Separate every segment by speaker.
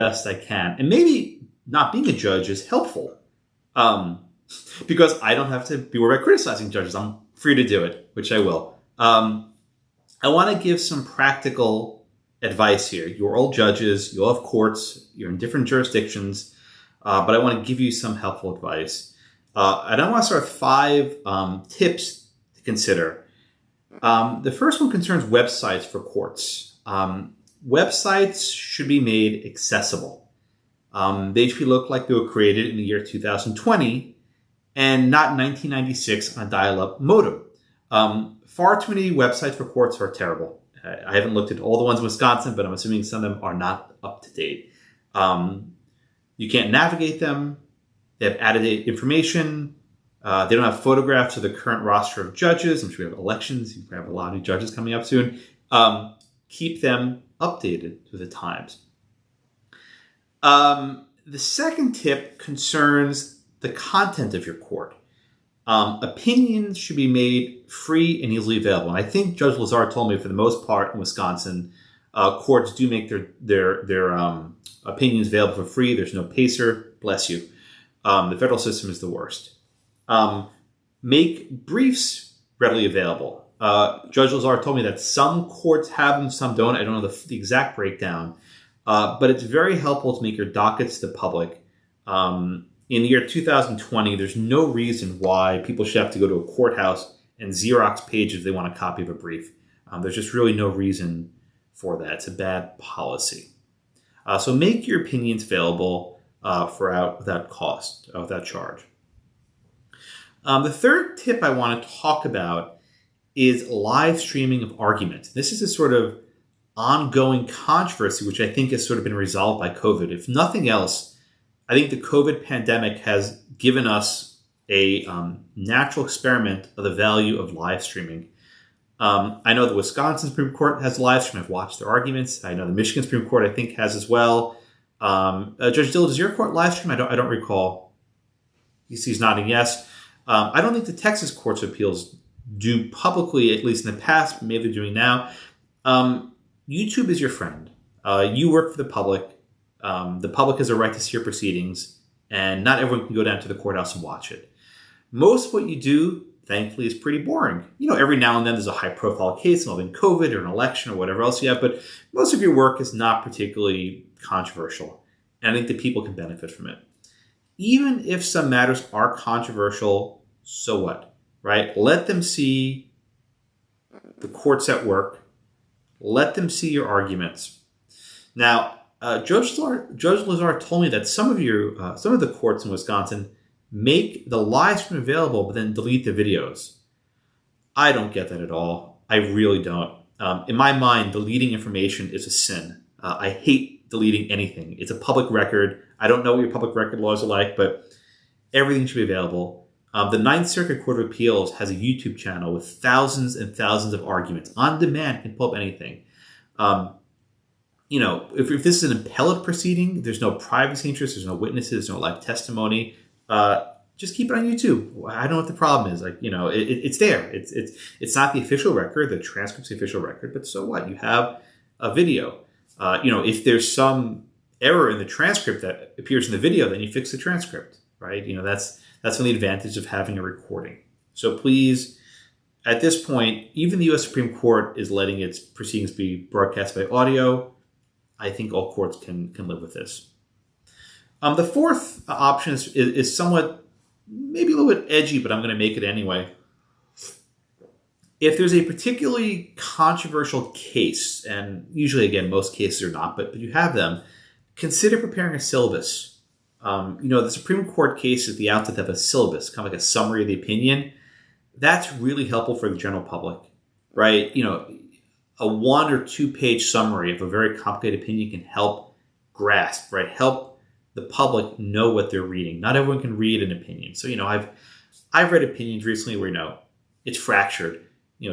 Speaker 1: best I can. And maybe not being a judge is helpful because I don't have to be worried about criticizing judges. I'm free to do it, which I will. I want to give some practical advice here. You're all judges. You all have courts. You're in different jurisdictions. But I want to give you some helpful advice. And I want to start with 5 tips to consider. The first one concerns websites for courts. Websites should be made accessible. They should look like they were created in the year 2020 and not 1996 on a dial-up modem. Far too many websites for courts are terrible. I haven't looked at all the ones in Wisconsin, but I'm assuming some of them are not up to date. You can't navigate them. They have out-of-date information. They don't have photographs of the current roster of judges. I'm sure we have elections. You have a lot of new judges coming up soon. Keep them updated to the times. The second tip concerns the content of your court. Opinions should be made free and easily available. And I think Judge Lazar told me for the most part in Wisconsin, courts do make their opinions available for free. There's no pacer. Bless you. The federal system is the worst. Make briefs readily available. Judge Lazar told me that some courts have them, some don't. I don't know the exact breakdown. But it's very helpful to make your dockets to the public. In the year 2020, there's no reason why people should have to go to a courthouse and Xerox pages if they want a copy of a brief. There's just really no reason for that. It's a bad policy. So make your opinions available without cost, without charge. The third tip I want to talk about is live streaming of arguments. This is a sort of ongoing controversy, which I think has sort of been resolved by COVID. If nothing else, I think the COVID pandemic has given us a natural experiment of the value of live streaming. I know the Wisconsin Supreme Court has live stream. I've watched their arguments. I know the Michigan Supreme Court, I think, has as well. Judge Dill, does your court live stream? I don't recall. He's nodding yes. I don't think the Texas Courts of Appeals do publicly, at least in the past. Maybe they're doing now. YouTube is your friend. You work for the public. The public has a right to see your proceedings, and not everyone can go down to the courthouse and watch it. Most of what you do, thankfully, is pretty boring. Every now and then there's a high-profile case involving COVID or an election or whatever else you have, but most of your work is not particularly controversial, and I think that people can benefit from it. Even if some matters are controversial, so what, right? Let them see the courts at work. Let them see your arguments. Now, Judge Lazar told me that some of the courts in Wisconsin make the live stream available, but then delete the videos. I don't get that at all. I really don't. In my mind, deleting information is a sin. I hate deleting anything. It's a public record. I don't know what your public record laws are like, but everything should be available. The Ninth Circuit Court of Appeals has a YouTube channel with thousands and thousands of arguments on demand. You can pull up anything. If this is an appellate proceeding, there's no privacy interest, there's no witnesses, there's no live testimony. Just keep it on YouTube. I don't know what the problem is. It's there. It's not the official record. The transcript's the official record, but so what? You have a video. If there's some error in the transcript that appears in the video, then you fix the transcript, right? That's one of the advantages of having a recording. So please, at this point, even the U.S. Supreme Court is letting its proceedings be broadcast by audio. I think all courts can live with this. The fourth option is somewhat, maybe a little bit edgy, but I'm going to make it anyway. If there's a particularly controversial case, and usually, again, most cases are not, but you have them, consider preparing a syllabus. The Supreme Court case at the outset have a syllabus, kind of like a summary of the opinion. That's really helpful for the general public, right? A 1 or 2 page summary of a very complicated opinion can help grasp, right? Help the public know what they're reading. Not everyone can read an opinion. So, I've read opinions recently where, it's fractured.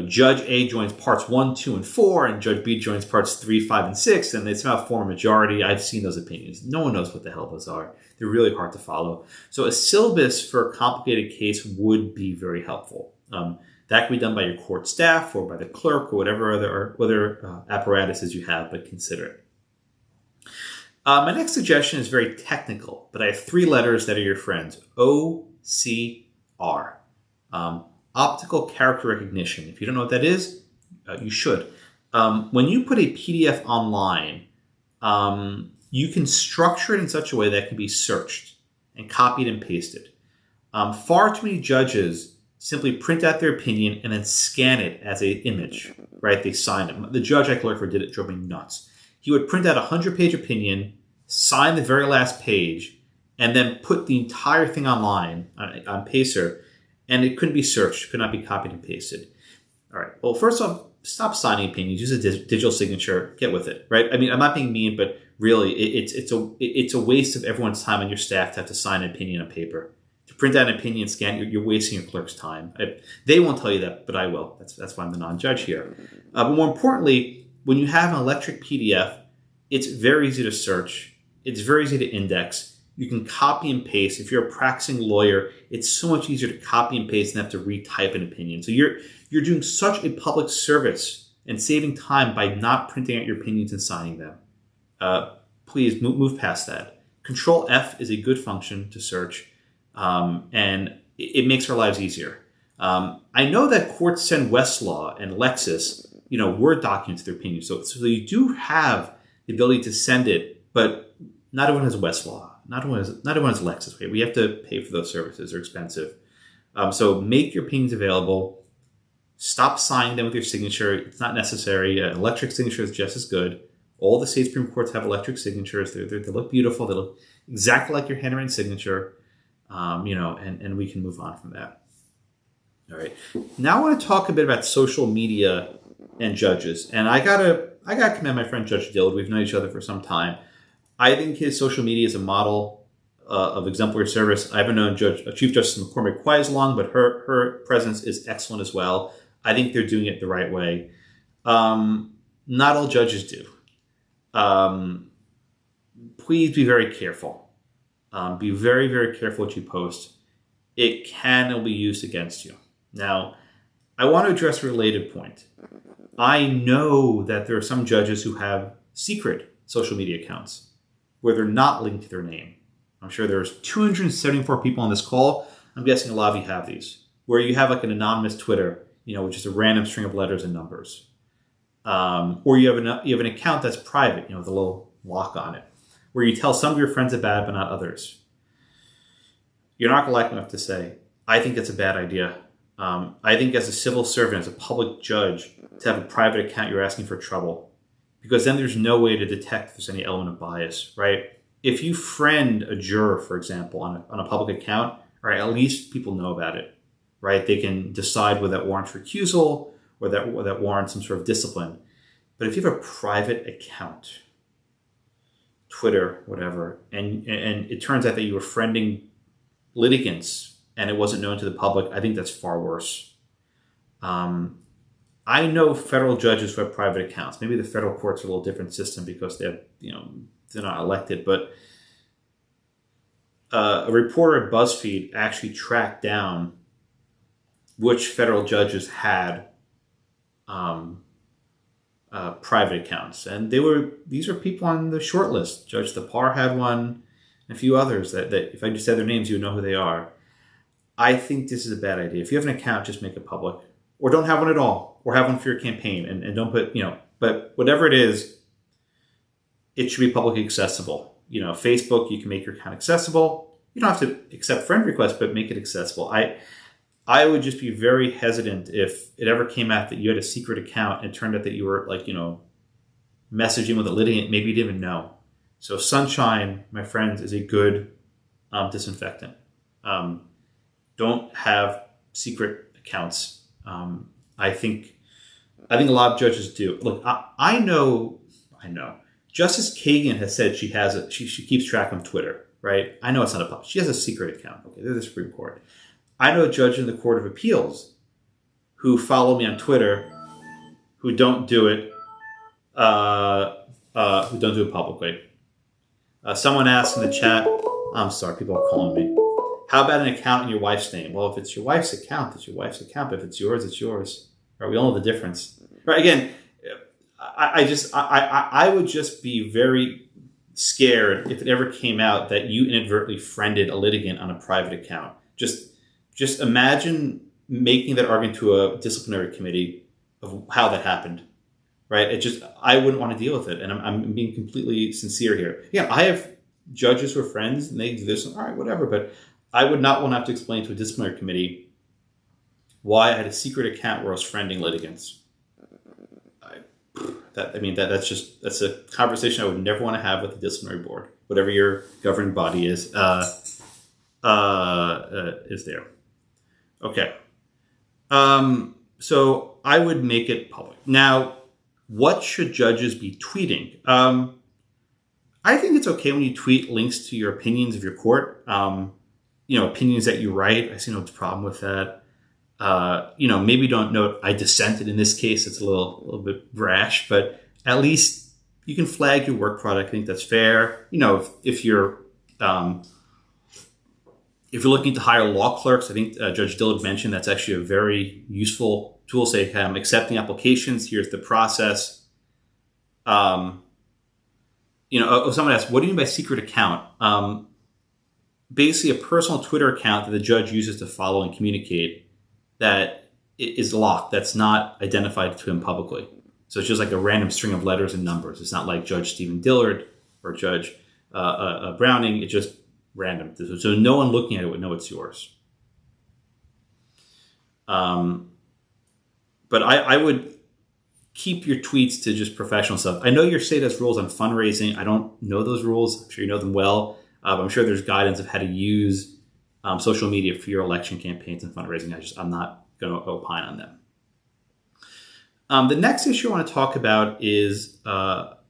Speaker 1: Judge A joins parts 1, 2, and 4, and Judge B joins parts 3, 5, and 6, and they somehow form a majority. I've seen those opinions. No one knows what the hell those are. They're really hard to follow. So a syllabus for a complicated case would be very helpful. That can be done by your court staff or by the clerk or whatever other apparatuses you have, but consider it. My next suggestion is very technical, but I have 3 letters that are your friends. OCR. Optical character recognition. If you don't know what that is, you should. When you put a PDF online, you can structure it in such a way that it can be searched and copied and pasted. Far too many judges simply print out their opinion and then scan it as an image, right? They sign it. The judge I clerked for did it, drove me nuts. He would print out a 100-page opinion, sign the very last page, and then put the entire thing online on Pacer, and it couldn't be searched, could not be copied and pasted. All right. Well, first off, stop signing opinions. Use a digital signature. Get with it, right? I mean, I'm not being mean, but really, it's a waste of everyone's time on your staff to have to sign an opinion on paper. To print out an opinion and scan, you're wasting your clerk's time. They won't tell you that, but I will. That's why I'm the non-judge here. But more importantly, when you have an electric PDF, it's very easy to search. It's very easy to index. You can copy and paste. If you're a practicing lawyer, it's so much easier to copy and paste than have to retype an opinion. So you're doing such a public service and saving time by not printing out your opinions and signing them. Please move past that. Control F is a good function to search, and it makes our lives easier. I know that courts send Westlaw and Lexis, Word documents to their opinions. So you do have the ability to send it, but not everyone has Westlaw. Not everyone has Lexis. Right? We have to pay for those services. They're expensive. So make your opinions available. Stop signing them with your signature. It's not necessary. Electric signature is just as good. All the state Supreme Courts have electric signatures. They look beautiful. They look exactly like your handwritten signature. And we can move on from that. All right. Now I want to talk a bit about social media and judges. And I gotta commend my friend Judge Dillard. We've known each other for some time. I think his social media is a model of exemplary service. I haven't known Chief Justice McCormick quite as long, but her presence is excellent as well. I think they're doing it the right way. Not all judges do. Please be very careful. Be very, very careful what you post. It can and will be used against you. Now, I want to address a related point. I know that there are some judges who have secret social media accounts where they're not linked to their name. I'm sure there's 274 people on this call. I'm guessing a lot of you have these, where you have like an anonymous Twitter, which is a random string of letters and numbers. Or you have an account that's private, with a little lock on it, where you tell some of your friends about it, but not others. You're not going to like enough to say, I think that's a bad idea. I think as a civil servant, as a public judge, to have a private account, you're asking for trouble. Because then there's no way to detect if there's any element of bias, right? If you friend a juror, for example, on a public account, right, at least people know about it, right? They can decide whether that warrants recusal or that warrants some sort of discipline. But if you have a private account, Twitter, whatever, and it turns out that you were friending litigants and it wasn't known to the public, I think that's far worse. I know federal judges who have private accounts. Maybe the federal courts are a little different system because they're not elected. But a reporter at BuzzFeed actually tracked down which federal judges had private accounts, and these are people on the short list. Judge Thapar had one, and a few others that if I just said their names, you would know who they are. I think this is a bad idea. If you have an account, just make it public, or don't have one at all. Or have one for your campaign and don't put, but whatever it is, it should be publicly accessible. Facebook, you can make your account accessible. You don't have to accept friend requests, but make it accessible. I would just be very hesitant if it ever came out that you had a secret account and it turned out that you were messaging with a litigant maybe you didn't even know. So Sunshine, my friends, is a good disinfectant. Don't have secret accounts. I think a lot of judges do. Look, I know. Justice Kagan has said she has she keeps track on Twitter, right? I know it's not a public. She has a secret account. Okay, they're the Supreme Court. I know a judge in the Court of Appeals who follow me on Twitter, who don't do it publicly. Someone asked in the chat. I'm sorry, people are calling me. How about an account in your wife's name? Well, if it's your wife's account, it's your wife's account. But if it's yours, it's yours. Right? We all know the difference. Right? Again, I would just be very scared if it ever came out that you inadvertently friended a litigant on a private account. Just imagine making that argument to a disciplinary committee of how that happened, right? I wouldn't want to deal with it. And I'm being completely sincere here. Yeah, I have judges who are friends and they do this, all right, whatever. But I would not want to have to explain to a disciplinary committee why I had a secret account where I was friending litigants. That's a conversation I would never want to have with the disciplinary board, whatever your governing body is there. Okay. So I would make it public. Now, what should judges be tweeting? I think it's okay when you tweet links to your opinions of your court. Opinions that you write. I see no problem with that. Maybe don't note I dissented in this case. It's a little bit brash, but at least you can flag your work product. I think that's fair. If you're looking to hire law clerks, I think Judge Dillard mentioned that's actually a very useful tool. Say, I'm accepting applications. Here's the process. Someone asked, what do you mean by secret account? Basically, a personal Twitter account that the judge uses to follow and communicate that is locked. That's not identified to him publicly. So it's just like a random string of letters and numbers. It's not like Judge Stephen Dillard or Judge Browning. It's just random. So no one looking at it would know it's yours. But I would keep your tweets to just professional stuff. I know your state has rules on fundraising. I don't know those rules. I'm sure you know them well. I'm sure there's guidance of how to use social media for your election campaigns and fundraising. I'm not going to opine on them. The next issue I want to talk about is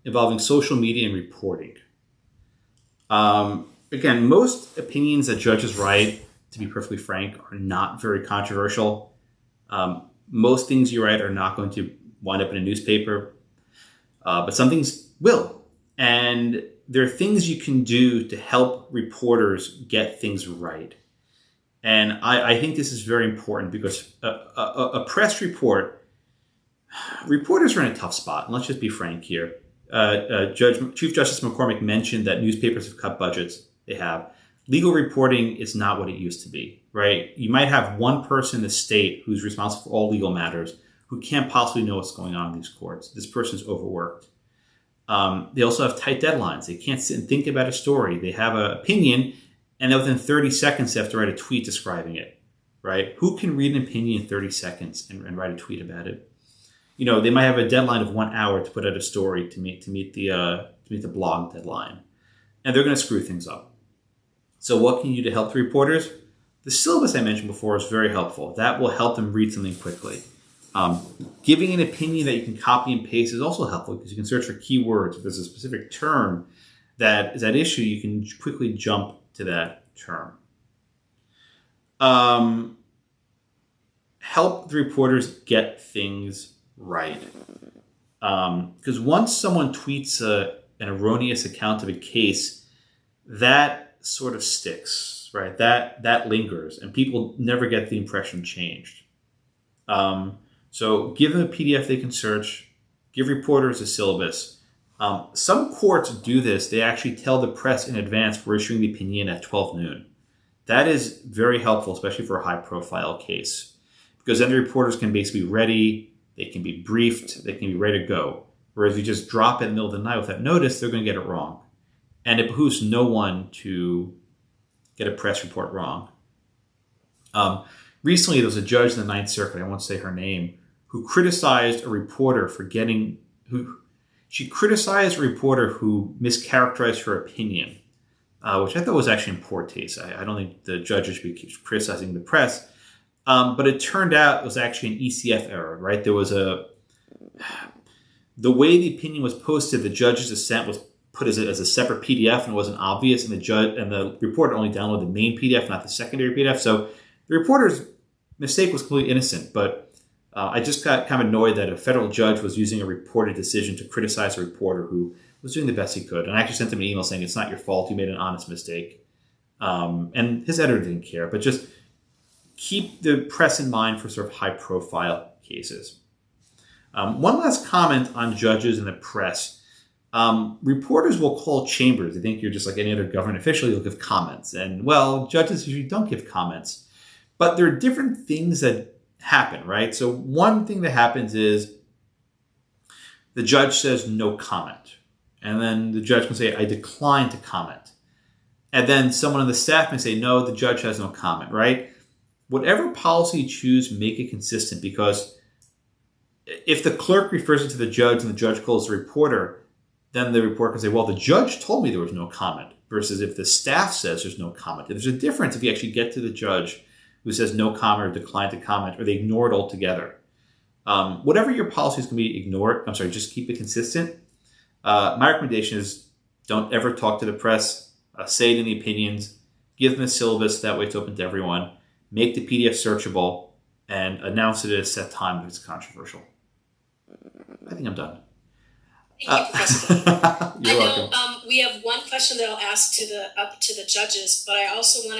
Speaker 1: involving social media and reporting. Again, most opinions that judges write, to be perfectly frank, are not very controversial. Most things you write are not going to wind up in a newspaper, but some things will. And there are things you can do to help reporters get things right. And I think this is very important because a press report, reporters are in a tough spot. And let's just be frank here. Chief Justice McCormick mentioned that newspapers have cut budgets. They have. Legal reporting is not what it used to be, right? You might have one person in the state who's responsible for all legal matters who can't possibly know what's going on in these courts. This person's overworked. They also have tight deadlines. They can't sit and think about a story. They have an opinion, and then within 30 seconds, they have to write a tweet describing it, right? Who can read an opinion in 30 seconds and write a tweet about it? They might have a deadline of 1 hour to put out a story to meet the blog deadline, and they're going to screw things up. So what can you do to help the reporters? The syllabus I mentioned before is very helpful. That will help them read something quickly. Giving an opinion that you can copy and paste is also helpful because you can search for keywords. If there's a specific term that is at issue, you can quickly jump to that term. Help the reporters get things right. Because once someone tweets an erroneous account of a case, that sort of sticks, right? That lingers, and people never get the impression changed. So give them a PDF they can search. Give reporters a syllabus. Some courts do this. They actually tell the press in advance we're issuing the opinion at 12 noon. That is very helpful, especially for a high-profile case, because then the reporters can basically be ready. They can be briefed. They can be ready to go. Whereas if you just drop it in the middle of the night without notice, they're going to get it wrong. And it behooves no one to get a press report wrong. Recently, there was a judge in the Ninth Circuit, I won't say her name, who criticized a reporter who mischaracterized her opinion, which I thought was actually in poor taste. I don't think the judges should be criticizing the press. But it turned out it was actually an ECF error, right? There was the way the opinion was posted, the judge's dissent was put as a separate PDF, and it wasn't obvious, and the reporter only downloaded the main PDF, not the secondary PDF. So the reporter's mistake was completely innocent, but I just got kind of annoyed that a federal judge was using a reported decision to criticize a reporter who was doing the best he could. And I actually sent him an email saying it's not your fault, you made an honest mistake. And his editor didn't care, but just keep the press in mind for sort of high-profile cases. One last comment on judges and the press. Reporters will call chambers. They think you're just like any other government official. You'll give comments. And, well, judges usually don't give comments. But there are different things that happen, right? So one thing that happens is the judge says no comment. And then the judge can say, I decline to comment. And then someone on the staff may say, no, the judge has no comment, right? Whatever policy you choose, make it consistent, because if the clerk refers it to the judge and the judge calls the reporter, then the reporter can say, well, the judge told me there was no comment, versus if the staff says there's no comment. There's a difference if you actually get to the judge who says no comment or decline to comment, or they ignore it altogether. Whatever your policies can be ignored, just keep it consistent. My recommendation is don't ever talk to the press, say it in the opinions, give them a syllabus, that way it's open to everyone, make the PDF searchable, and announce it at a set time if it's controversial. I think I'm done.
Speaker 2: Thank you, Professor.
Speaker 1: You're welcome.
Speaker 2: We have one question that I'll ask to the judges, but I also want